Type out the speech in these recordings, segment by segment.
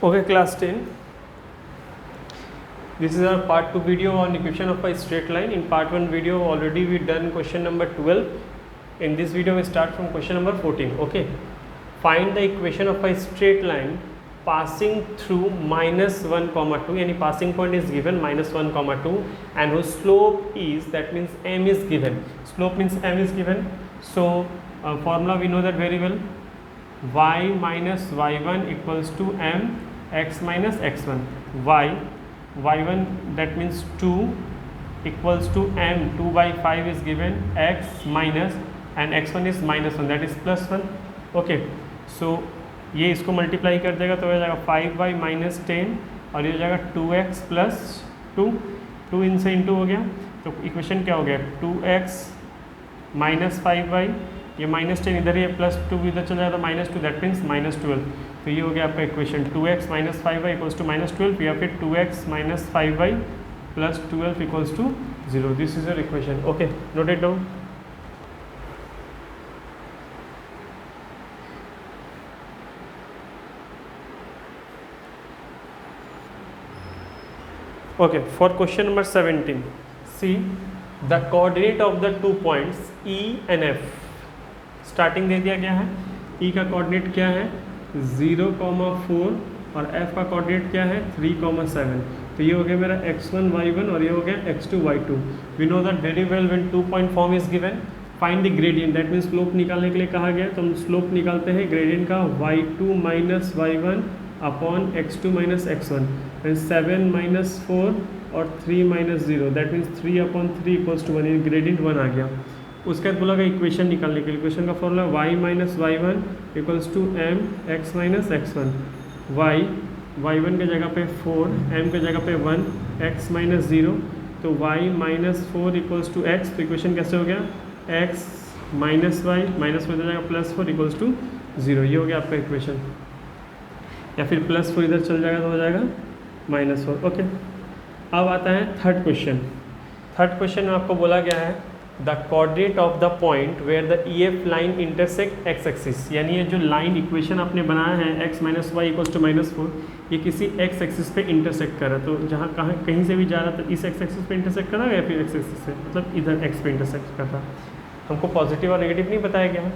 Okay, class 10. This is our part 2 video on equation of a straight line. In part 1 video already we done question number 12. In this video we start from question number 14. Okay. Find the equation of a straight line passing through minus 1 comma 2. Any passing point is given minus 1 comma 2 and whose slope is, that means m is given. Slope means m is given. So formula we know that very well. Y minus y1 equals to m x minus x1. y1 that means 2 equals to m 2 by 5 is given, x minus and x1 is minus 1, that is plus 1. Okay so ये इसको multiply कर देगा तो हो जाएगा 5y minus 10 और ये हो जाएगा 2x प्लस 2 इनसे इंटू हो गया तो इक्वेशन क्या हो गया 2x माइनस 5y, ये माइनस 10 इधर, ये प्लस 2 इधर चला जाता माइनस 2, दैट मीन्स माइनस 12. तो ये हो गया आपका equation 2x minus 5y equals to minus 12 या फिर 2x minus 5y plus 12 equals to 0. This is your equation. Okay, note it down. Okay, for question number 17, see the coordinate of the 2 points E and F. Starting दे दिया गया है. E का coordinate क्या है 0,4 और F का coordinate क्या है 3,7. तो ये हो गया मेरा x1 y1 और ये हो गया x2 y2. We know that very well when 2 point form is given find the gradient, that means slope निकालने के लिए कहा गया तो हम स्लोप निकालते हैं ग्रेडियंट का y2 माइनस y1 upon x2 minus x1 and 7 minus 4 और 3 minus 0, that means 3 upon 3 equals to 1. ये ग्रेडियंट 1 आ गया. उसके बाद बोला गया इक्वेशन निकालने के लिए. इक्वेशन का formula y minus y1 equals to m x minus x1. y1 के जगह पे 4, m के जगह पे 1, x माइनस 0, तो y minus 4 equals to x. तो इक्वेशन कैसे हो गया x माइनस y माइनस 4 इधर जाएगा प्लस 4 इक्वल्स टू 0. ये हो गया आपका इक्वेशन. या फिर प्लस 4 इधर चल जाएगा तो हो जाएगा माइनस 4. ओके, अब आता है थर्ड क्वेश्चन. थर्ड क्वेश्चन में आपको बोला गया है the coordinate of the point where the EF line intersect x axis. यानी ये जो लाइन इक्वेशन आपने बनाया है x minus y equals to minus 4, ये किसी x एक्सिस पे इंटरसेक्ट कर रहा है. तो जहाँ कहीं से भी जा रहा था इस x एक्सिस पे इंटरसेक्ट कर रहा है या फिर x एक्सिस से, मतलब इधर x पे इंटरसेक्ट कर रहा है. हमको पॉजिटिव और नेगेटिव नहीं बताया गया है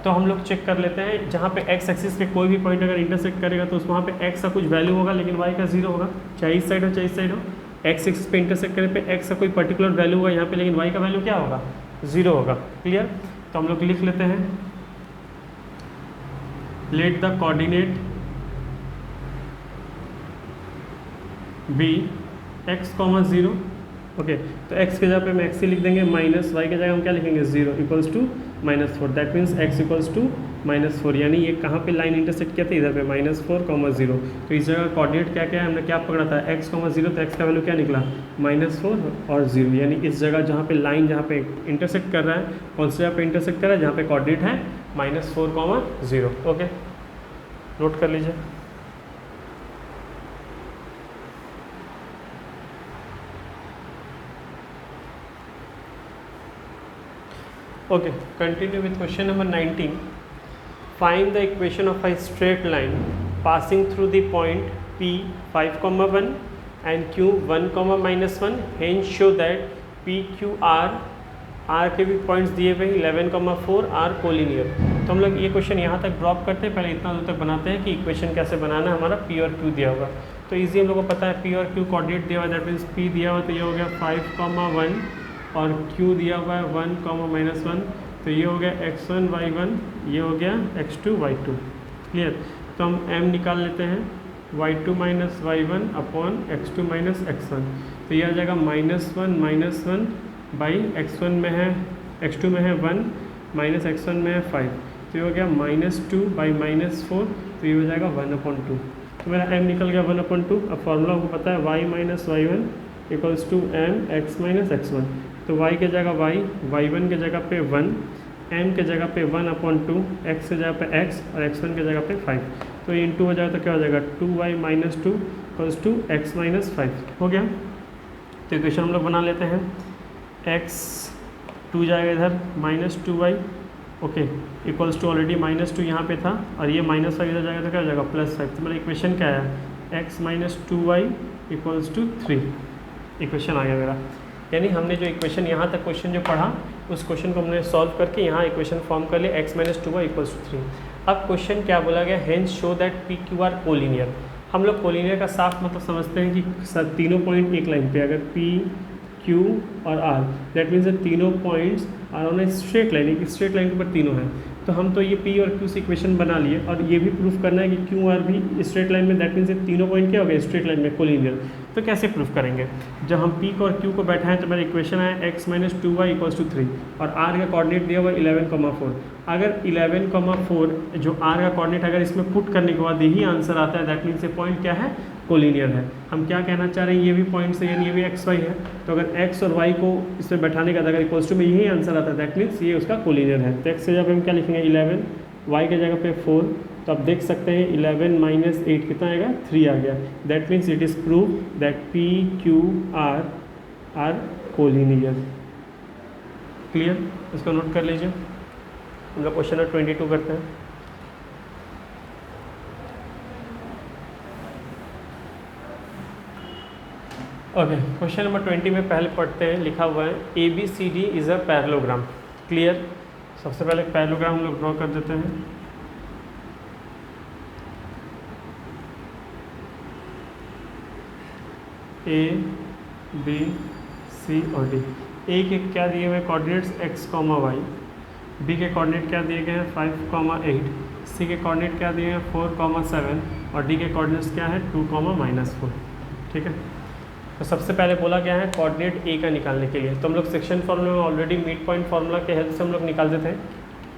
तो हम लोग चेक कर लेते हैं. जहाँ पे x एक्सिस पे कोई भी पॉइंट अगर इंटरसेक्ट करेगा तो वहाँ पे x का कुछ वैल्यू होगा लेकिन y का 0 होगा, चाहे इस साइड हो चाहे इस साइड हो. x एक्सिस पे इंटरसेक्ट करने पे x का कोई पर्टिकुलर वैल्यू होगा यहाँ पे, लेकिन y का वैल्यू क्या होगा 0 होगा. क्लियर. तो हम लोग लिख लेते हैं let the coordinate be x, 0. Okay, तो x के जगह पे हम x ही लिख देंगे माइनस, y के जगह हम क्या लिखेंगे 0 equals to minus 4, that means x equals to minus 4. यानी ये कहाँ पे लाइन इंटरसेक्ट किया था इधर पे माइनस 4, 0. तो इस जगह कोऑर्डिनेट क्या क्या है, हमने क्या पकड़ा था x, 0. तो x का वैल्यू क्या निकला माइनस 4 और 0. यानी इस जगह जहाँ पे लाइन जहाँ पे इंटरसेक्ट कर रहा है कौन सी जगह पे इंटरसेक्ट कर रहा है जहाँ पे कोऑर्डिनेट है माइनस 4, 0. ओके, नोट कर लीजिए. Okay, continue with question number 19. Find the equation of a straight line passing through the point P 5, 1 and Q 1, minus 1. Hence show that P, Q, R के भी पॉइंट्स दिए हुए 11, 4 R collinear. तो हम लोग ये क्वेश्चन यहाँ तक ड्रॉप करते हैं, पहले इतना दूर तक बनाते हैं कि इक्वेशन कैसे बनाना है. हमारा P और Q दिया होगा तो इजी हम लोग को पता है. P और Q कोऑर्डिनेट दिया हुआ है, दैट मीन्स P दिया हुआ तो ये हो गया 5, 1 और Q दिया हुआ है 1, माइनस 1. तो ये हो गया x1 y1, ये हो गया x2 y2. क्लियर. तो हम m निकाल लेते हैं y2 माइनस y1 upon x2 minus x1. तो ये आ जाएगा -1 बाई x1 में है, x2 में है 1 माइनस x1 में है 5. तो ये हो गया -2 बाई -4. तो ये हो जाएगा 1/2. तो मेरा m निकल गया 1/2. अब फॉर्मूला आपको पता है y minus y1 equals to m x minus x1. तो y के जगह y, y1 के जगह पे 1, m के जगह पे 1/2, x के जगह पे x और x1 के जगह पे 5. तो ये इंटू हो जाएगा तो क्या हो जाएगा 2y minus 2 equals to x minus 5. हो गया. तो इक्वेशन हम लोग बना लेते हैं. x 2 जाएगा इधर minus 2y okay, equals to already -2 यहाँ पे था और ये -5 इधर जाएगा तो क्या हो जाएगा +5। तो मेरा इक्वेशन क्या है, x - 2y equals to 3। Equation आ गया मेरा। यानी हमने जो इक्वेशन यहाँ तक क्वेश्चन जो पढ़ा उस क्वेश्चन को हमने सॉल्व करके यहाँ इक्वेशन फॉर्म कर लिया, x - 2y इक्वल्स टू 3। अब क्वेश्चन क्या बोला गया, hence show that P Q R collinear. हम लोग कोलिनियर का साफ मतलब समझते हैं कि तीनों पॉइंट एक लाइन पे, अगर P, Q और R, दैट मीन्स तीनों points are on a straight line, एक स्ट्रेट लाइन के ऊपर तीनों हैं। तो हम तो ये P और Q से इक्वेशन बना लिए और ये भी प्रूफ करना है कि Q R भी स्ट्रेट लाइन में, दैट मीन्स तीनों पॉइंट क्या हो गए स्ट्रेट लाइन में कोलिनियर। तो कैसे प्रूफ करेंगे, जब हम P और Q को बैठाएं तो मेरा इक्वेशन है x - 2y इक्वल्स टू 3 और R का कोऑर्डिनेट दिया हुआ 11,4। अगर 11,4 जो R का कोऑर्डिनेट अगर इसमें पुट करने के बाद यही आंसर आता है, दैट मीन्स ये पॉइंट क्या है, कोलिनियर है। हम क्या कहना चाह रहे हैं, ये भी पॉइंट्स है यानी ये भी x y है। तो अगर x और y को इसमें बैठाने का अगर इक्वल्स टू में यही आंसर आता है, दैट मीन्स ये उसका कोलिनियर है। तो x की जगह पे हम क्या लिखेंगे 11, y की जगह पे 4। तो आप देख सकते हैं 11 - 8 कितना आएगा, 3 आ गया। That means it is prove that P Q R are collinear. Clear, इसको नोट कर लीजिए। उनका क्वेश्चन नंबर 22 करते हैं। ओके, क्वेश्चन नंबर 20 में पहले पढ़ते हैं, लिखा हुआ है ABCD is a parallelogram. Clear, सबसे पहले पैरेललोग्राम हम लोग ड्रॉ कर देते हैं। A, B, C और D। A के क्या दिए हुए कोऑर्डिनेट्स x, y, B के कोऑर्डिनेट क्या दिए गए हैं 5, 8, C के कोऑर्डिनेट क्या दिए हैं 4, 7 और D के कोऑर्डिनेट्स क्या है 2, -4। ठीक है, तो सबसे पहले बोला गया है कोऑर्डिनेट A का निकालने के लिए। तो हम लोग सेक्शन फॉर्मूला में ऑलरेडी मिड पॉइंट फार्मूला के हेल्प से हम लोग निकाल देते हैं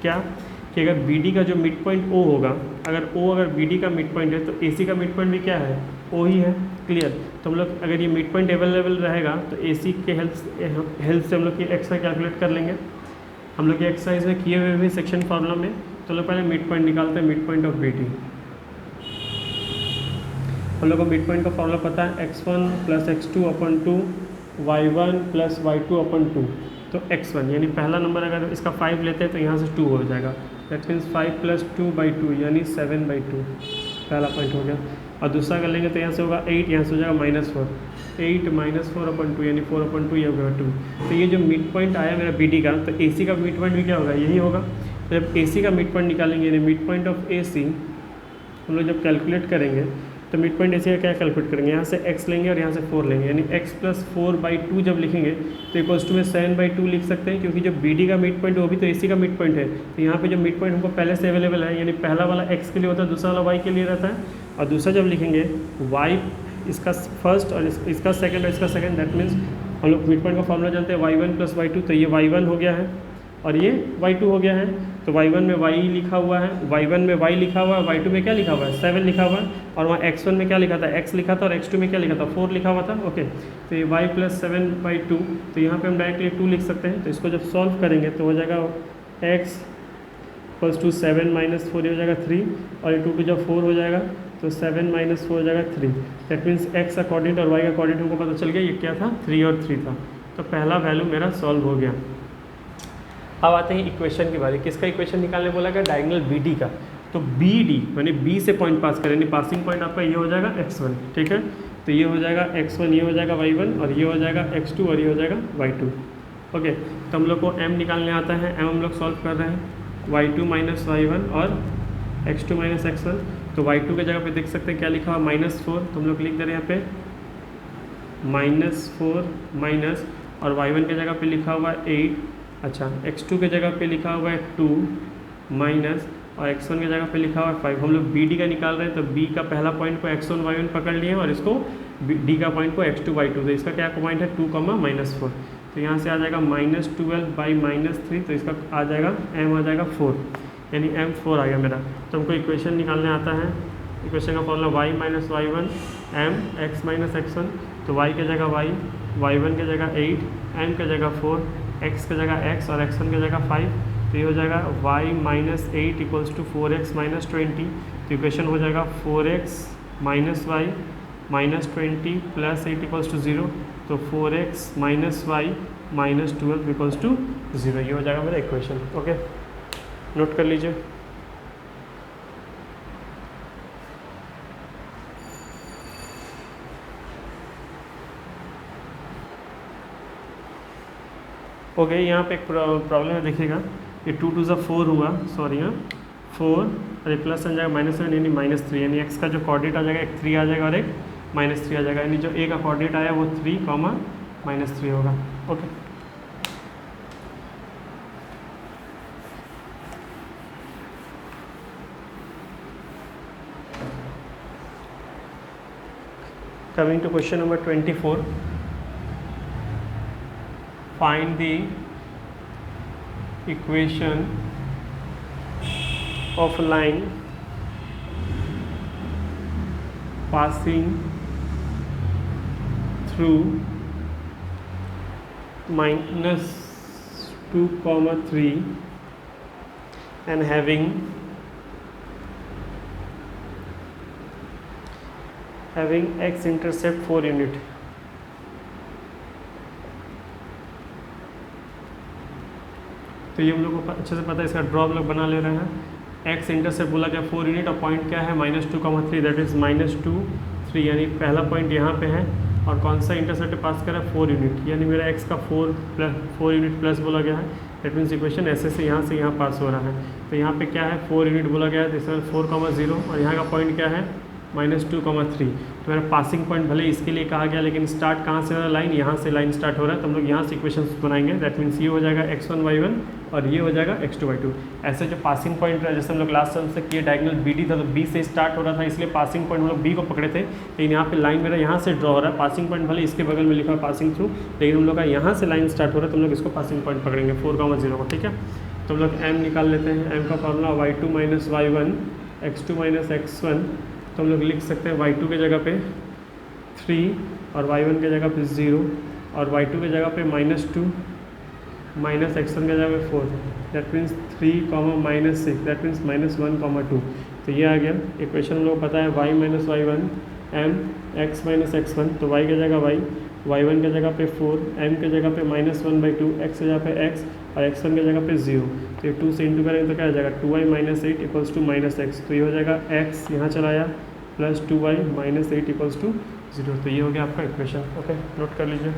क्या, कि अगर BD का जो मिड पॉइंट O होगा, अगर BD का मिड पॉइंट है तो AC का मिड पॉइंट भी क्या है, O ही है। क्लियर, तो हम लोग अगर ये मिड पॉइंट अवेलेबल रहेगा तो AC के हेल्प से हम लोग ये एक्सरसाइज कैलकुलेट कर लेंगे। हम लोग ये एक्सरसाइज में किए हुए भी सेक्शन फार्मूला में। तो लोग पहले मिड पॉइंट निकालते हैं, मिड पॉइंट ऑफ BD। हम लोग को मिड पॉइंट का फॉर्मूला पता है x1 + x2/2 y1 + y2/2। तो x1 यानी पहला नंबर अगर इसका 5 लेते हैं तो यहाँ से 2 हो जाएगा, दैट मीन्स 5 + 2/2 यानी 7/2, पहला पॉइंट हो गया। और दूसरा कर लेंगे तो यहाँ से होगा 8, यहाँ से हो जाएगा -4, 8 - 4/2 यानी 4/2, ये होगा 2। तो ये जो मिड पॉइंट आया मेरा BD का, तो AC का मिड पॉइंट भी क्या होगा, यही होगा। तो जब AC का मिड पॉइंट निकालेंगे यानी मिड पॉइंट ऑफ AC हम लोग जब कैलकुलेट करेंगे तो मिड पॉइंट ऐसे क्या कैलकुलेट करेंगे, यहाँ से x लेंगे और यहाँ से 4 लेंगे, यानी x + 4/2 जब लिखेंगे तो इक्वल्स टू में 7/2 लिख सकते हैं, क्योंकि जो BD का मिड पॉइंट वो भी तो AC का मिड पॉइंट है। तो यहाँ पे जो मिड पॉइंट हमको पहले से अवेलेबल है, यानी पहला वाला x के लिए होता है, दूसरा वाला y के लिए रहता है। और दूसरा जब लिखेंगे y इसका फर्स्ट और इसका सेकेंड और इसका सेकेंड, दैट मीन्स हम लोग मिड पॉइंट का फॉर्मूला जानते हैं y1 + y2। तो ये y1 हो गया है और ये y2 हो गया है। तो y1 में y लिखा हुआ है, y1 में y लिखा हुआ है, y2 में क्या लिखा हुआ है 7 लिखा हुआ है, और वहाँ x1 में क्या लिखा था x लिखा था, और x2 में क्या लिखा था 4 लिखा हुआ था। ओके, तो ये y + 7/2, तो यहाँ पे हम डायरेक्टली 2 लिख सकते हैं। तो इसको जब सॉल्व करेंगे तो हो जाएगा x = 7 - 4 हो जाएगा 3, और ये 2 जब 4 हो जाएगा तो 7 - 4 हो जाएगा 3। दैट मीन्स x का कोऑर्डिनेट और y का कोऑर्डिनेट हमको पता चल गया, ये क्या था 3 और 3 था। तो पहला वैल्यू मेरा सॉल्व हो गया। अब आते हैं इक्वेशन की बारी। किसका इक्वेशन निकालने बोला गया, डायगोनल BD का। तो BD यानी B से पॉइंट पास करें, यानी पासिंग पॉइंट आपका ये हो जाएगा x1। ठीक है, तो ये हो जाएगा x1, ये हो जाएगा y1, और ये हो जाएगा x2, और ये हो जाएगा y2। ओके, तो हम लोग को m निकालने आता है, m हम लोग सॉल्व कर रहे हैं, y2 - y1 और x2 - x1। तो y2 के जगह पे देख सकते हैं क्या लिखा हुआ -4, तो हम लोग लिख दे रहे हैं यहाँ पे -4 माइनस, और y1 के जगह पे लिखा हुआ है 8, अच्छा x2 के जगह पे लिखा हुआ है 2 माइनस, और x1 के जगह पे लिखा हुआ है 5। हम लोग BD का निकाल रहे हैं, तो B का पहला पॉइंट को x1 y1 पकड़ लिए और इसको D का पॉइंट को x2 y2, तो इसका क्या पॉइंट है 2, -4। तो यहाँ से आ जाएगा -12/-3, तो इसका आ जाएगा m आ जाएगा 4, यानी m 4 आ गया मेरा। तो हमको इक्वेशन निकालने आता है, इक्वेशन का formula y - y1 m x - x1। तो y के जगह y, y1 के जगह 8, m के जगह 4, x के जगह x और x1 के जगह 5। तो ये हो जाएगा y - 8 = 4x - 20। तो इक्वेशन हो जाएगा 4x - y - 20 + 8 = 0। तो 4x - y - 12 = 0, ये हो जाएगा मेरा इक्वेशन। ओके, नोट कर लीजिए। ओके, यहाँ पे एक प्रॉब्लम है, देखिएगा ये 2 2 ज़ा 4 हुआ, सॉरी हाँ 4 और ये प्लस आ जाएगा -7 यानी -3, यानी एक्स का जो कोऑर्डिनेट आ जाएगा एक 3 आ जाएगा और एक -3 आ जाएगा, यानी जो ए का कोऑर्डिनेट आया वो 3, -3 होगा। Okay, coming to question number 24, find the equation of line passing through -2, 3 and having x intercept 4 unit। तो ये हम लोग को अच्छे से पता है, इसका ड्रॉ हम लोग बना ले रहे हैं। एक्स इंटरसेप्ट बोला गया 4 यूनिट और पॉइंट क्या है -2, 3, दैट इज़ -2, 3, यानी पहला पॉइंट यहाँ पे है और कौन सा इंटरसेप्ट पास कर रहा है 4 यूनिट, यानी मेरा एक्स का 4 यूनिट प्लस बोला गया है। दैट मीन्स इक्वेशन ऐसे से यहाँ पास हो रहा है। तो यहाँ पे क्या है 4 यूनिट बोला गया है, तो इसमें 4,0 और यहाँ का पॉइंट क्या है -2,3। तो मेरा पासिंग पॉइंट भले इसके लिए कहा गया, लेकिन स्टार्ट कहाँ से हो रहा है, लाइन यहाँ से लाइन स्टार्ट हो रहा है, तो हम लोग यहाँ से इक्वेशंस बनाएंगे। दैट मीन्स ये हो जाएगा x1 y1 और ये हो जाएगा x2 y2। ऐसे जो पासिंग पॉइंट है, जैसे हम लोग लास्ट टर्म से किए, डायगोनल BD था तो B से स्टार्ट हो रहा था, इसलिए पासिंग पॉइंट हम लोग B को पकड़े थे, लेकिन यहाँ पे लाइन मेरा यहाँ से ड्रॉ हो रहा है। पासिंग पॉइंट भले इसके बगल में लिखा है पासिंग थ्रू, लेकिन हम लोग का यहाँ से लाइन स्टार्ट हो रहा है, तो हम लोग इसको पासिंग पॉइंट पकड़ेंगे 4,0 को। ठीक है, तो हम लोग m निकाल लेते हैं। m का formula y2 - y1 x2 - x1, तो हम लोग लिख सकते हैं y2 के जगह पे 3 और y1 के जगह पे 0 और y2 के जगह पे -2 -x1 के जगह पे 4, दैट मीन्स 3, -6, दैट मीन्स -1, 2। तो ये आ गया इक्वेशन। हम लोग पता है y - y1 m x - x1, तो y के जगह y, y1 के जगह पे 4, m के जगह पे -1/2, x के जगह पे x और x1 के जगह पे 0। तो ये 2 से इंटू करेंगे तो क्या आ जाएगा 2y - 8 = -x। तो ये हो जाएगा x यहाँ चलाया प्लस 2y - 8 = 0। तो ये हो गया आपका इक्वेशन। ओके, नोट कर लीजिए।